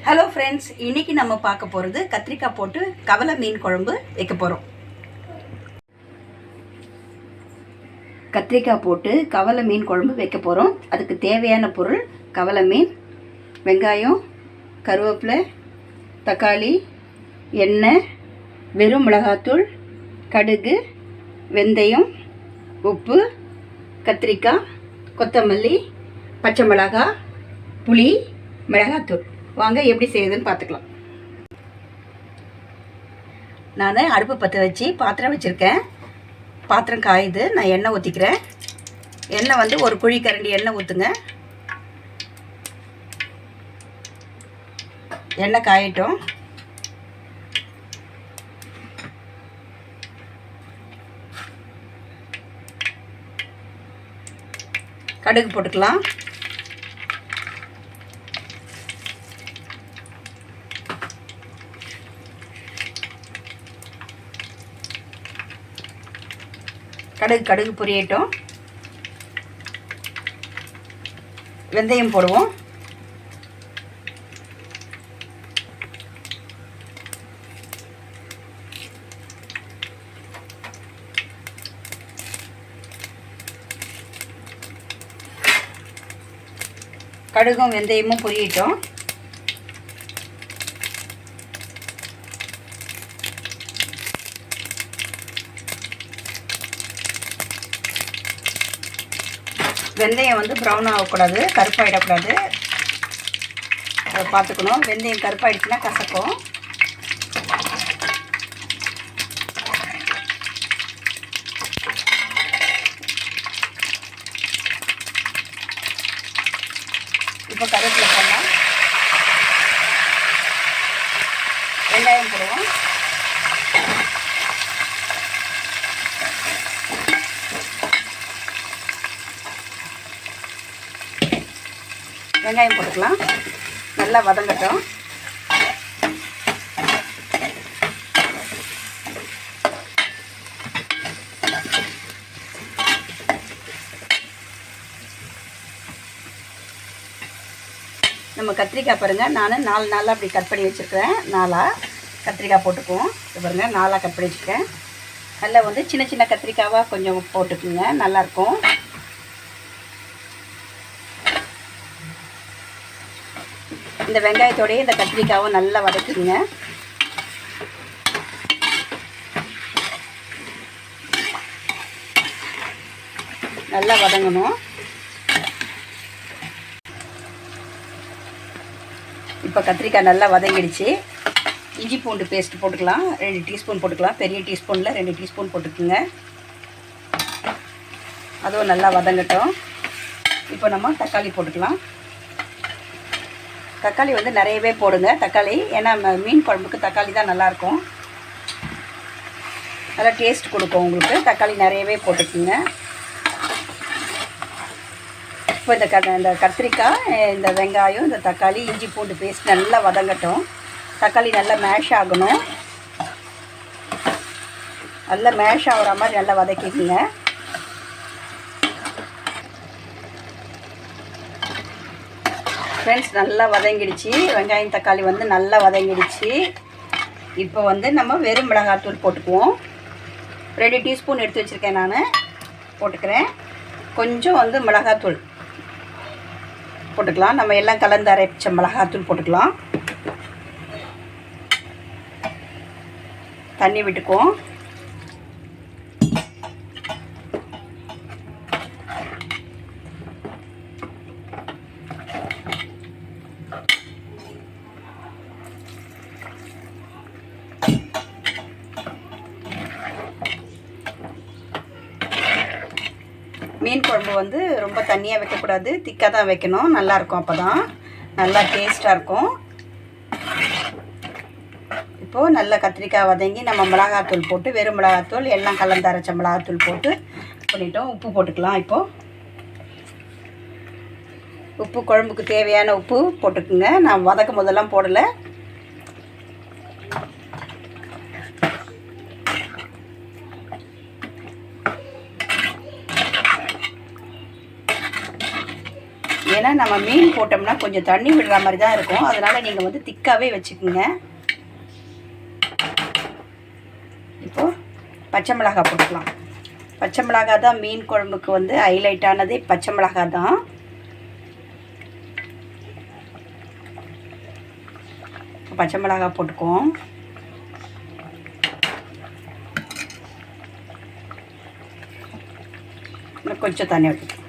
Hello friends, இன்றைக்கி நம்ம பார்க்க போகிறது கத்திரிக்காய் போட்டு கவலை மீன் குழம்பு வைக்க போகிறோம். கத்திரிக்காய் போட்டு கவலை மீன் குழம்பு வைக்க போகிறோம். அதுக்கு தேவையான பொருள் கவலை மீன், வெங்காயம், கருவேப்பிலை, தக்காளி, எண்ணெய், வெறும் மிளகாத்தூள், கடுகு, வெந்தயம், உப்பு, கத்திரிக்காய், கொத்தமல்லி, பச்சை மிளகாய், புளி, மிளகாத்தூள். வாங்க எப்படி செய்யுதுன்னு பார்த்துக்கலாம். நான் அடுப்பு பற்ற வச்சு பாத்திரம் வச்சுருக்கேன். பாத்திரம் காயுது. நான் எண்ணெய் ஊற்றிக்கிறேன். எண்ணெய் வந்து ஒரு குழி கரண்டி எண்ணெய் ஊற்றுங்க. எண்ணெய் காயட்டும். கடுகு போட்டுக்கலாம். கடுகு பொரியட்டும். வெந்தயம் போடுவோம். கடுகும் வெந்தயமும் பொரியட்டும். வெந்தயம் வந்து ப்ரௌன் ஆகக்கூடாது, கருப்பாயிடக்கூடாது. அதை பார்த்துக்கணும். வெந்தயம் கருப்பாயிடுச்சுன்னா கசக்கும். இப்போ கருவேப்பிலை போடலாம். வெங்காயம் போடுவோம். வெங்காயம் போட்டுக்கலாம். நல்லா வதங்கட்டும். நம்ம கத்திரிக்காய் பாருங்கள், நான் 4 நாளாக அப்படி கட் பண்ணி வச்சுருக்கிறேன். 4 கத்திரிக்காய் போட்டுக்குவோம். இது பாருங்கள், 4 கட் பண்ணி வச்சுருக்கேன். நல்லா வந்து சின்ன சின்ன கத்திரிக்காவாக கொஞ்சம் போட்டுக்குங்க, நல்லாயிருக்கும். இந்த வெங்காயத்தோடையே இந்த கத்திரிக்காவை நல்லா வதக்குங்க. நல்லா வதங்கணும். இப்போ கத்திரிக்காய் நல்லா வதங்கிடுச்சு. இஞ்சி பூண்டு பேஸ்ட் போட்டுக்கலாம். 2 டீஸ்பூன் போட்டுக்கலாம். பெரிய டீஸ்பூனில் 2 டீஸ்பூன் போட்டுக்குங்க. அதுவும் நல்லா வதங்கட்டும். இப்போ நம்ம தக்காளி போட்டுக்கலாம். தக்காளி வந்து நிறையவே போடுங்க தக்காளி, ஏன்னா மீன் குழம்புக்கு தக்காளி தான் நல்லாயிருக்கும், நல்லா டேஸ்ட் கொடுக்கும் உங்களுக்கு. தக்காளி நிறையவே போட்டுக்குங்க. இப்போ இந்த கத்திரிக்காய், இந்த வெங்காயம், இந்த தக்காளி, இஞ்சி பூண்டு பேஸ்ட் நல்லா வதங்கட்டும். தக்காளி நல்லா மேஷ் ஆகணும். நல்லா மேஷ் ஆகிற மாதிரி நல்லா வதக்கிக்குங்க. ஃப்ரெண்ட்ஸ், நல்லா வதங்கிடுச்சு. வெங்காயம் தக்காளி வந்து நல்லா வதங்கிடுச்சு. இப்போ வந்து நம்ம வெறும் மிளகாத்தூள் போட்டுக்குவோம். 2 டீஸ்பூன் எடுத்து வச்சுருக்கேன், நான் போட்டுக்கிறேன். கொஞ்சம் வந்து மிளகாத்தூள் போட்டுக்கலாம். நம்ம எல்லாம் கலந்து அரைச்ச மிளகாத்தூள் போட்டுக்கலாம். தண்ணி விட்டுக்குவோம். மீன் குழம்பு வந்து ரொம்ப தண்ணியாக வைக்கக்கூடாது, திக்காக தான் வைக்கணும். நல்லாயிருக்கும், அப்போ தான் நல்லா டேஸ்ட்டாக இருக்கும். இப்போது நல்லா கத்திரிக்காய் வதங்கி நம்ம மிளகாத்தூள் போட்டு, வெறும் மிளகாத்தூள் எல்லாம் கலந்து அரைச்ச மிளகாத்தூள் போட்டு பண்ணிட்டோம். உப்பு போட்டுக்கலாம். இப்போது உப்பு குழம்புக்கு தேவையான உப்பு போட்டுக்குங்க. நான் வதக்கும் போதெல்லாம் போடலை. ஏன்னா நம்ம மீன் போட்டோம்னா கொஞ்சம் தண்ணி விடுற மாதிரி தான் இருக்கும். அதனால் நீங்கள் வந்து திக்காகவே வச்சுக்கோங்க. இப்போது பச்சை மிளகாய் போட்டுக்கலாம். பச்சை மிளகாய் தான் மீன் குழம்புக்கு வந்து ஹைலைட்டானதே பச்சை மிளகாய் தான். பச்சை மிளகாய் போட்டுக்குவோம். இன்னும் கொஞ்சம் தண்ணி ஊற்றிக்கலாம்.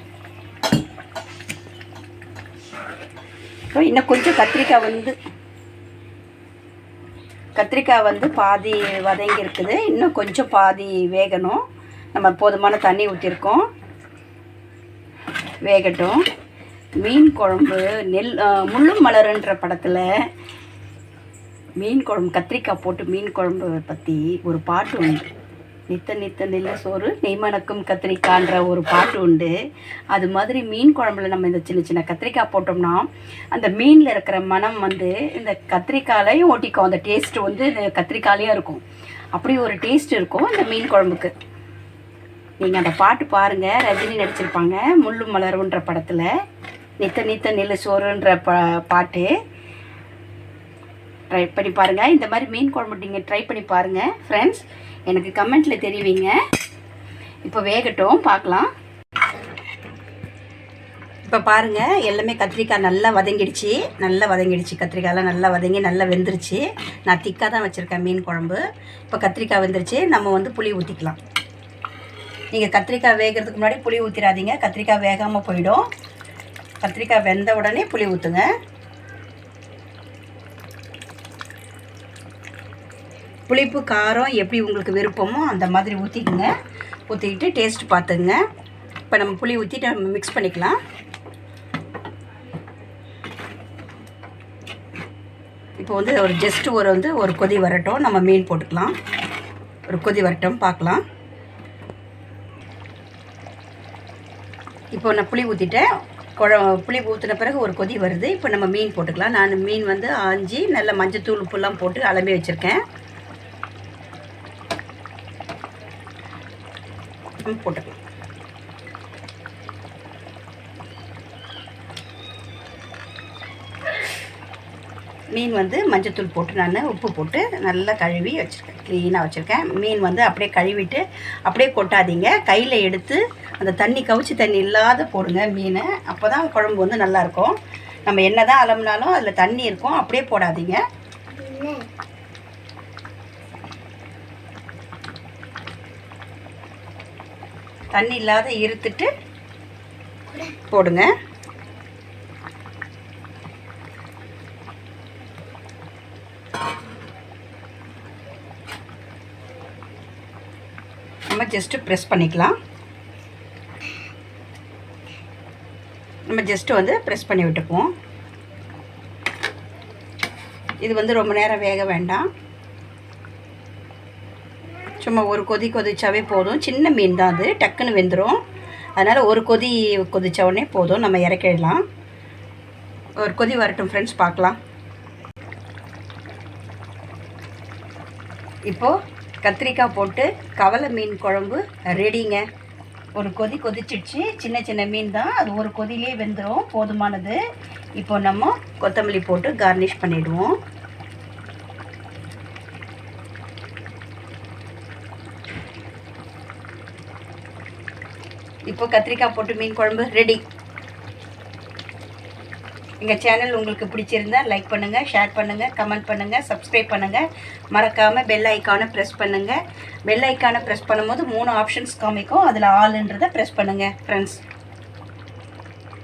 இன்னும் கொஞ்சம் கத்திரிக்காய் வந்து பாதி வதங்கி இருக்குது. இன்னும் கொஞ்சம் பாதி வேகணும். நம்ம போதுமான தண்ணி ஊற்றிருக்கோம், வேகட்டும். மீன் குழம்பு முள்ளும் மலருன்ற படத்தில் மீன் குழம்பு கத்திரிக்காய் போட்டு மீன் குழம்பு பற்றி ஒரு பாட்டு உண்டு. நித்த நித்த நெல்ல சோறு நெய்மணக்கும் கத்திரிக்காய்ன்ற ஒரு பாட்டு உண்டு. அது மாதிரி மீன் குழம்புல நம்ம இந்த சின்ன சின்ன கத்திரிக்காய் போட்டோம்னா அந்த மீனில் இருக்கிற மனம் வந்து இந்த கத்திரிக்காயிலையும் ஒட்டிக்கும். அந்த டேஸ்ட்டு வந்து இந்த கத்திரிக்காயிலையும் இருக்கும். அப்படி ஒரு டேஸ்ட் இருக்கும் இந்த மீன் குழம்புக்கு. நீங்கள் அந்த பாட்டு பாருங்கள், ரஜினி நடிச்சிருப்பாங்க முள்ளும் மலருன்ற படத்தில். நித்த நித்த நெல் சோறுன்ற பாட்டு ட்ரை பண்ணி பாருங்கள். இந்த மாதிரி மீன் குழம்பு நீங்கள் ட்ரை பண்ணி பாருங்கள் ஃப்ரெண்ட்ஸ். எனக்கு கமெண்ட்டில் தெரிவிங்க. இப்போ வேகட்டும், பார்க்கலாம். இப்போ பாருங்கள், எல்லாமே கத்திரிக்காய் நல்லா வதங்கிடுச்சு. கத்திரிக்காயெலாம் நல்லா வதங்கி நல்லா வெந்துருச்சு. நான் திக்காக தான் வச்சுருக்கேன் மீன் குழம்பு. இப்போ கத்திரிக்காய் வெந்துருச்சு. நம்ம வந்து புளி ஊற்றிக்கலாம். நீங்கள் கத்திரிக்காய் வேகிறதுக்கு முன்னாடி புளி ஊற்றிடாதீங்க, கத்திரிக்காய் வேகாமல் போயிடும். கத்திரிக்காய் வெந்த உடனே புளி ஊற்றுங்க. புளிப்பு காரம் எப்படி உங்களுக்கு விருப்பமோ அந்த மாதிரி ஊற்றிக்குங்க. ஊற்றிக்கிட்டு டேஸ்ட் பார்த்துங்க. இப்போ நம்ம புளி ஊற்றிட்டு நம்ம மிக்ஸ் பண்ணிக்கலாம். இப்போ வந்து ஒரு ஜஸ்ட்டு ஒரு கொதி வரட்டும். நம்ம மீன் போட்டுக்கலாம். ஒரு கொதி வரட்டும், பார்க்கலாம். இப்போ நான் புளி ஊற்றிட்டேன். புளி ஊற்றின பிறகு ஒரு கொதி வருது. இப்போ நம்ம மீன் போட்டுக்கலாம். நான் மீன் வந்து ஆஞ்சி நல்ல மஞ்சத்தூள் உப்புலாம் போட்டு அலம்பி வச்சுருக்கேன். போட்டுக்கலாம். மீன் வந்து மஞ்சத்தூள் போட்டு நான் உப்பு போட்டு நல்லா கழுவி வச்சுருக்கேன், க்ளீனாக வச்சுருக்கேன். மீன் வந்து அப்படியே கழுவிட்டு அப்படியே கொட்டாதீங்க. கையில் எடுத்து அந்த தண்ணி கவுச்சி தண்ணி இல்லாத போடுங்க மீனை. அப்போ தான் குழம்பு வந்து நல்லாயிருக்கும். நம்ம என்ன தான் அலம்புனாலும் அதில் தண்ணி இருக்கும், அப்படியே போடாதீங்க. தண்ணி இல்லாத இருத்துட்டு போடுங்க. நம்ம ஜஸ்ட்டு ப்ரெஸ் பண்ணிக்கலாம். நம்ம ஜஸ்ட்டு வந்து ப்ரெஸ் பண்ணி விட்டுப்போம். இது வந்து ரொம்ப நேரம் வேக வேண்டாம். சும்மா ஒரு கொதி கொதிச்சாவே போதும். சின்ன மீன் தான் அது, டக்குன்னு வெந்துடும். அதனால் ஒரு கொதி கொதித்த உடனே போதும், நம்ம இறக்கிடலாம். ஒரு கொதி வரட்டும் ஃப்ரெண்ட்ஸ், பார்க்கலாம். இப்போது கத்திரிக்காய் போட்டு கவலை மீன் குழம்பு ரெடிங்க. ஒரு கொதி கொதிச்சிடுச்சு. சின்ன சின்ன மீன் தான், அது ஒரு கொதிலே வெந்துடும், போதுமானது. இப்போ நம்ம கொத்தமல்லி போட்டு கார்னிஷ் பண்ணிவிடுவோம். இப்போ கத்திரிக்காய் போட்டு மீன் குழம்பு ரெடி. எங்கள் சேனல் உங்களுக்கு பிடிச்சிருந்தா லைக் பண்ணுங்கள், ஷேர் பண்ணுங்கள், கமெண்ட் பண்ணுங்கள், சப்ஸ்கிரைப் பண்ணுங்கள். மறக்காமல் பெல் ஐக்கானை ப்ரெஸ் பண்ணுங்கள். பெல் ஐக்கானை ப்ரெஸ் பண்ணும்போது 3 ஆப்ஷன்ஸ் காமிக்கும். அதில் ஆல்ன்றதை ப்ரெஸ் பண்ணுங்கள் ஃப்ரெண்ட்ஸ்.